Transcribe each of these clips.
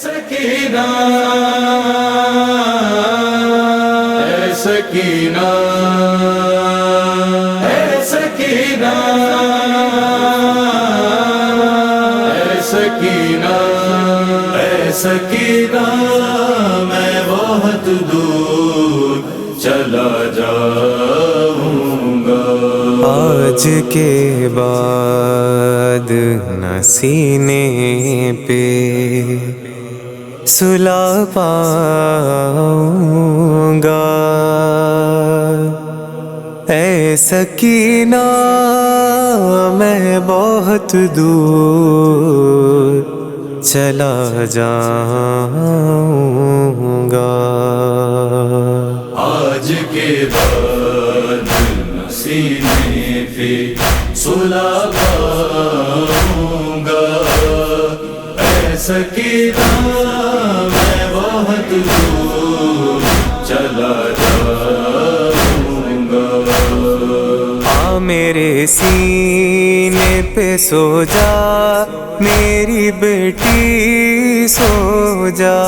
سکینہ اے سکینہ اے سکینہ اے سکینہ اے سکینہ میں بہت دور چلا جاؤں گا، آج کے بعد نہ سینے پہ سلا پاؤں گا، اے سکینہ میں بہت دور چلا جاؤں گا، آج کے بعد نہ سینے پہ سلا پاؤں گا، اے سکینہ میں بہت دور چلا جاؤں گا، آ میرے سینے پہ سو جا میری بیٹی سو جا،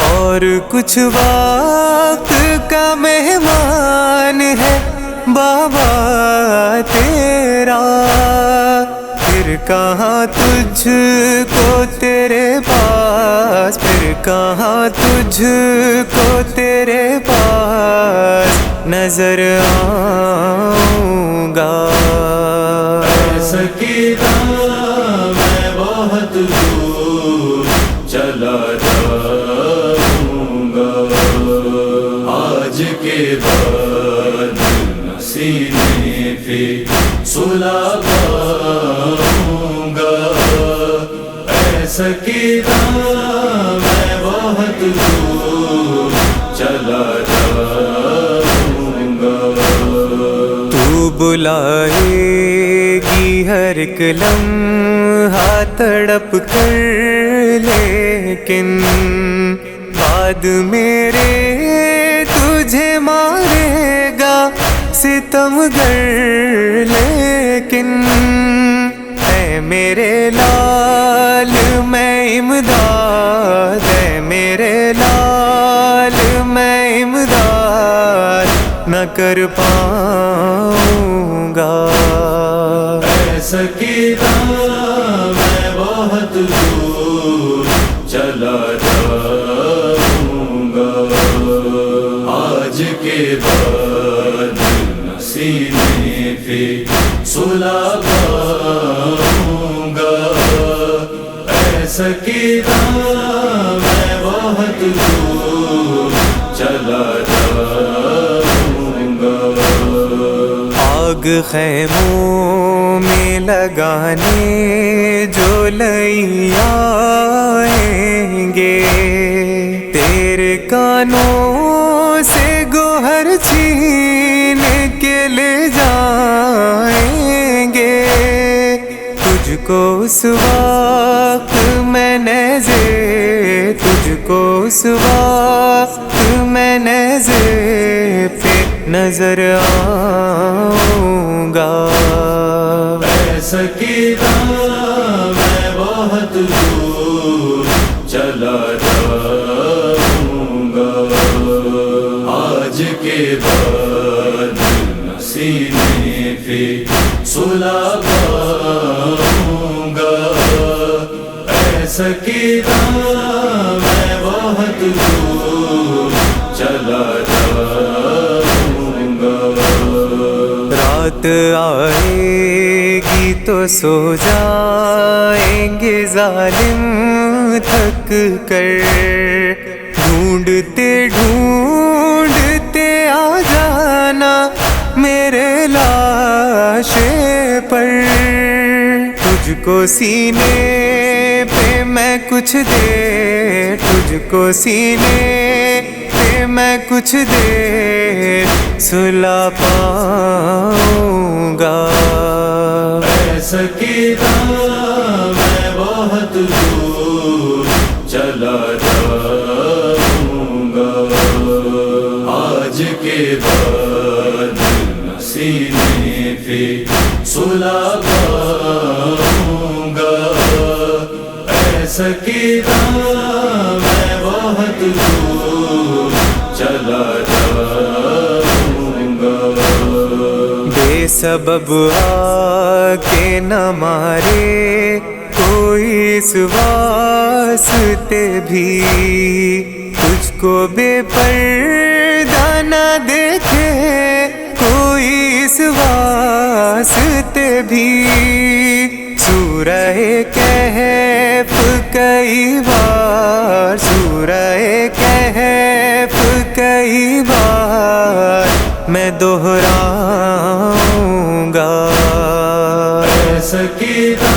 اور کچھ وقت کا مہمان ہے بابا تیرا، پھر کہاں تجھ کو تیرے پاس، پھر کہاں تجھ کو تیرے پاس نظر آؤں گا، اے سکینہ میں بہت دور چلا جاؤں گا، آج کے بعد نہ سینے پہ سلا پاؤں گا، اے سکینہ میں بہت دور چلا جاؤں گا، تو بلائے گی ہر ایک لمحہ تڑپ کر، لیکن بعد میرے تجھے مارے گا ستم گر، لیکن اے میرے لال میں امداد، اے میرے لال میں امداد نہ کر پاؤں گا، اے سکینہ میں بہت دور چلا جاؤں گا، آج کے بعد نہ سینے پہ سلا پاؤں گا، اے سکینہ میں بہت دور چلا جاؤں گا، آگ خیموں میں لگانے جو لئی آئیں گے، تیرے کانوں سے گوہر چھین کے لے جائیں گے، تجھ کو اس وقت میں نیزے، تجھ کو اس وقت میں نیزے پہ نظر آؤں گا، اے سکینہ میں بہت دور چلا جاؤں گا، آج کے بعد نہ سینے پہ سلا پاؤں گا، اے سکینہ میں بہت دور چلا جاؤں گا، رات آئے گی تو سو جائیں گے ظالم تھک کر، ڈھونڈتے ڈھونڈتے آ جانا میرے لاشے پر، تجھ کو سینے پہ میں کچھ دیر، تجھ کو سینے پہ میں کچھ دیر سلا پاؤں گا، اے سکینہ میں بہت دور چلا جاؤں گا، آج کے بعد نہ سینے پہ سلا پاؤں گا، سکینہ میں بہت دور چلا جاؤں گا، بے سبب آ کے نہ مارے کوئی اس واسطے بھی، تجھ کو بے پردہ نہ دیکھے کوئی اس واسطے بھی، سورہ کہف کئی بار، سورہ کہف کئی بار میں دہراؤں گا، اے سکینہ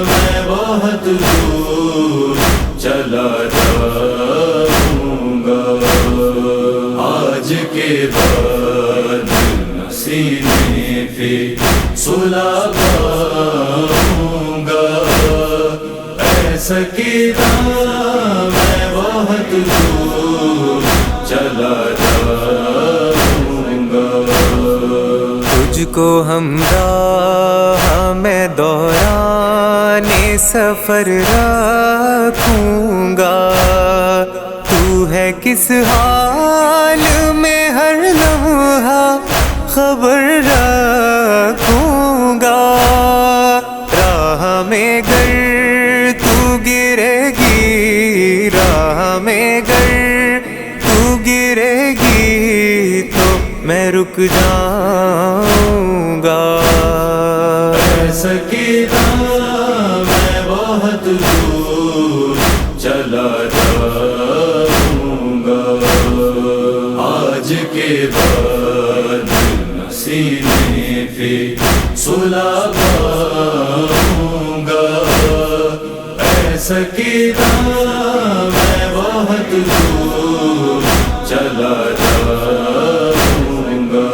میں بہت دور چلا جاؤں گا، آج کے بعد سینے پہ سلا پاؤں گا، اے سکینہ میں بہت دور چلا جاؤں گا، تجھ کو ہمراہ میں دوران سفر رکھوں گا، تو ہے کس حال میں ہر لمحہ خبر رکھوں گا، راہ میں گر تو گرے گی، راہ میں گر تو گرے گی تو میں رک جاؤں گا، اے سکینہ میں بہت دور چلا جاؤں گا، آج کے بعد سینے پہ سلا پاؤں گا، اے سکینہ میں بہت دور چلا جاؤں گا،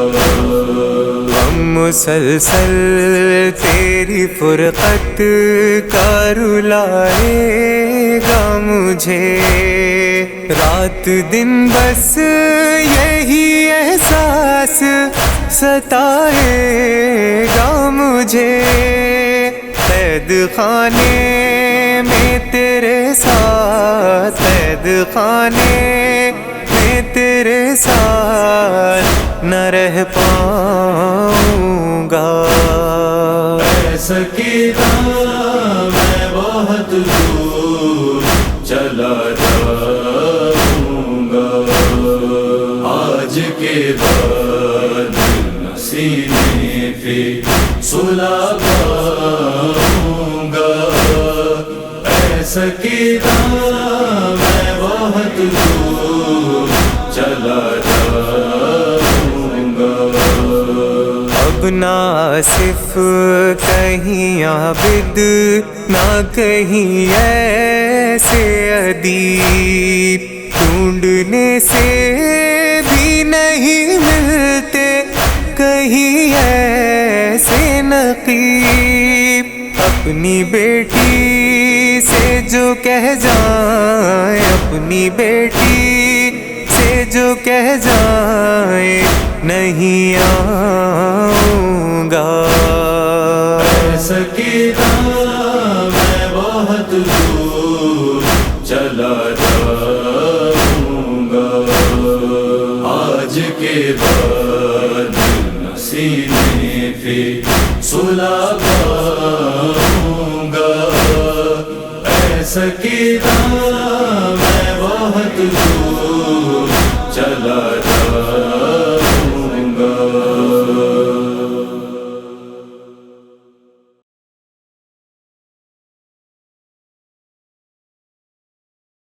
مسلسل تیری فرقت کا رلائے گا مجھے، رات دن بس یہی احساس ستائے گا مجھے، قید خانے میں تیرے ساتھ، قید خانے میں تیرے ساتھ نہ رہ پاؤں گا، اے سکینہ میں بہت دور چلا جاؤں گا، آج کے بعد سینے پہ سلا پاؤں گا، اے سکینہ میں بہت دور چلا جاؤں گا، اب نہ آصف کہیں عابد نہ کہیں ایسے ادیب، ڈھونڈنے سے بھی نہیں ملتے کہیں ایسے نقیب، اپنی بیٹی سے جو کہہ جائیں، اپنی بیٹی سے جو کہہ جائیں نہیں آؤں گا، اے سکینہ میں بہت دور چلا جاؤں گا، آج کے بعد سینے پہ سلا پاؤں گا، اے سکینہ میں بہت دور چلا جاؤں گا۔